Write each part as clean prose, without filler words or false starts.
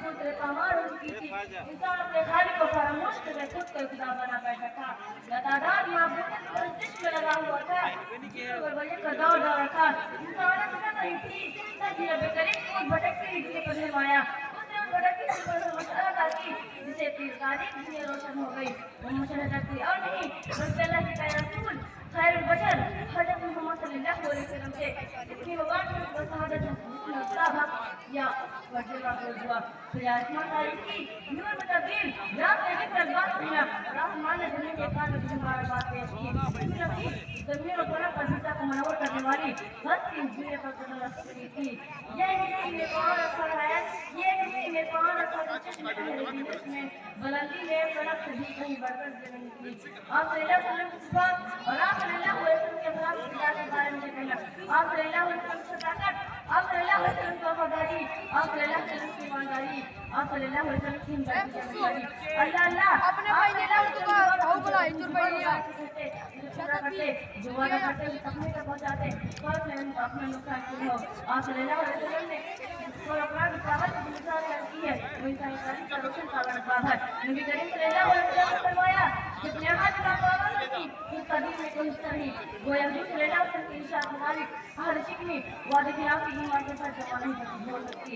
पुत्र पामार हो चुकी थी। इंसान अपने खालिक को फरामोश करके खुद को खुदा बना बैठा था। लगातार माबूद की परस्तिश में लगा हुआ था, वही का दौर था। इंसान ने सुना नहीं थी ताकि रब करीम को भटकती हुई को फरमाया। उसने उस भटकती हुई को मसला था कि जिसे तीरगानी दुनिया रोशन हो गई। वो मुशहदा कोई और नहीं बल्कि अल्लाह के प्यारे रसूल खैरुल बशर हज़रत मोहम्मद सल्लल्लाहु अलैहि वसल्लम थे। इतनी मुबारक और शहादत जिसमें साहब या वजह हुआ प्रियात्मा की नूर मुतबिल रात ने जिक्र बात किया रहमान ने दुनिया के कान में तुम्हारी बात पेश की नबी जमीन और बड़ा पवित्रता को मनवर करने वाली हस्ती दुनिया पर कदम रख चुकी थी। ये मिट्टी में कौन रखा है, ये मिट्टी में कौन रखा है चश्मे में बुलंदी में कड़क से भी कहीं बढ़कर जमीन की। आप सल्लल्लाहु अलैहि वसल्लम की सिफात और आप सल्लल्लाहु अलैहि वसल्लम के खिलाफ खुदा के बारे में कहना, आप सल्लल्लाहु अलैहि वसल्लम की ताकत, आप सल्लल्लाहु अलैहि वसल्लम की वफादारी, आप सल्लल्लाहु अलैहि वसल्लम की ईमानदारी, आप सल्लल्लाहु अलैहि वसल्लम की हिम्मत। अल्लाह अल्लाह अपने भाई ने लाल तो भाव बोला हिंदू भाई करते जो वादा करते हैं अपने तक पहुंचाते और में अपना नुकसान की हो। आप सल्लल्लाहु अलैहि वसल्लम ने और अपना दावत की मिसाल की है वही सारी का रोशन काला नकाब है। नबी करीम सल्लल्लाहु अलैहि वसल्लम ने फरमाया कि नेमत का पावन की इस कदम में कोई हिस्सा नहीं गोया जो सल्लल्लाहु अलैहि वसल्लम की इरशाद मुताबिक हर चिकनी वादे की आपकी ईमान के साथ जमा नहीं बोल सकती।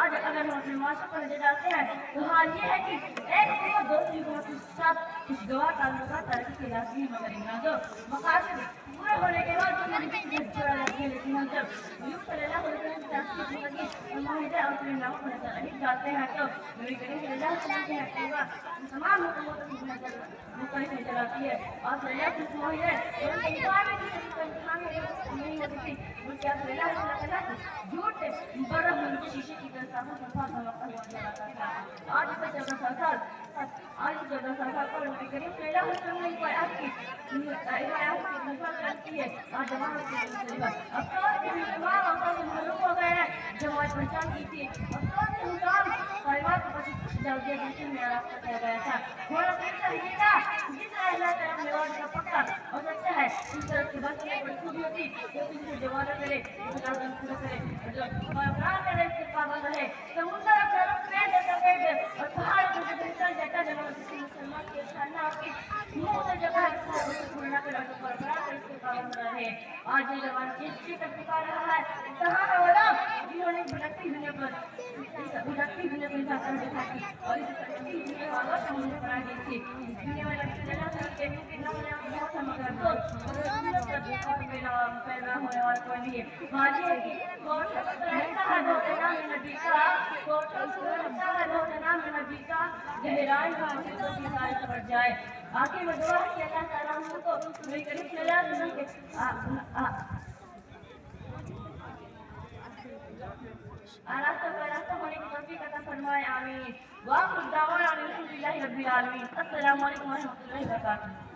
आज अगर हम अपने माशरे पर नजर डालते हैं तो हाल ये है कि एक हुकूमत दूसरी हुकूमत के साथ खुशगवार ताल्लुकात तरक्की के लाज़मी मगर इरादों मकासद पूरे होने के बाद जो नबी की जोड़ा जाती है। लेकिन हम जब यूं सल्लल्लाहु अलैहि वसल्लम की तासीर जिंदगी और माहिदा और अपने नामों पर नजर डालते हैं तो नबी करीम सल्लल्लाहु अलैहि वसल्लम के हक़ीक़ा तमाम हुकूमतों की नजर मुख्तलिफ नजर आती है। और सल्लल्लाहु अलैहि वसल्लम माहिदा और इंतज़ार में किसी का इंतज़ाम नहीं होती थी बल्कि आप सल्लल्लाहु अलैहि वसल्लम झूठ बर्फ में शीशे की तरह साफ सफा धमकता हुआ नजर आता था। आज से 14 साल पर नबी करीम सल्लल्लाहु अलैहि वसल्लम ने कोई आपकी करती है और जमात की अफसोस के मुसलमान औरतों से महरूम हो गए हैं जो हमारी पहचान की थी। अफसोस के मुकाम परिवार को पीछे कुछ डाल दिया जिसमें मेरा रास्ता किया गया था। थोड़ा तरीका ही था जिस तरह अल्लाह ताला ने वादा का पक्का और सच्चा है इस तरह की बात नहीं बड़ी खूबी होती जो तुमसे जवाब करे इसका काम पूरा करे जो अपराध करे इसके पाबंद रहे समुद्र अपना रुख में देता है और पहाड़ को जो निकल जाता है जब मुसलमान की खाना आपकी मुंह से जगह है पूर्ण कर और अपराध करे इसके पाबंद रहे। आज ये जवान किसकी तक पुकार रहा है कहाँ है वो लोग जिन्होंने भटकती दुनिया पर इंसान कर देखा थी और इस भटकती दुनिया वालों से मुझे बना दी थी। दुनिया में लगती जगह से के नाम ने बहुत सा मगर तो और मेरा पैदा होने वाला कोई नहीं है। मालिक है कि बहुत रहता है बहुत नाम नबी का बहुत रहता है बहुत नाम नबी का गहराई हासिल तो सारे समझ जाए। आखिर में दुआ है कि अल्लाह ताला हमको नबी करीम सल्लल्लाहु अलैहि वसल्लम के रास्ता होने की तौफीक अता फरमाए आमीन। वाह खुदा वाला अल्हम्दुलिल्लाहि रब्बिल आलमीन। अस्सलामु अलैकुम व रहमतुल्लाहि व बरकातहू।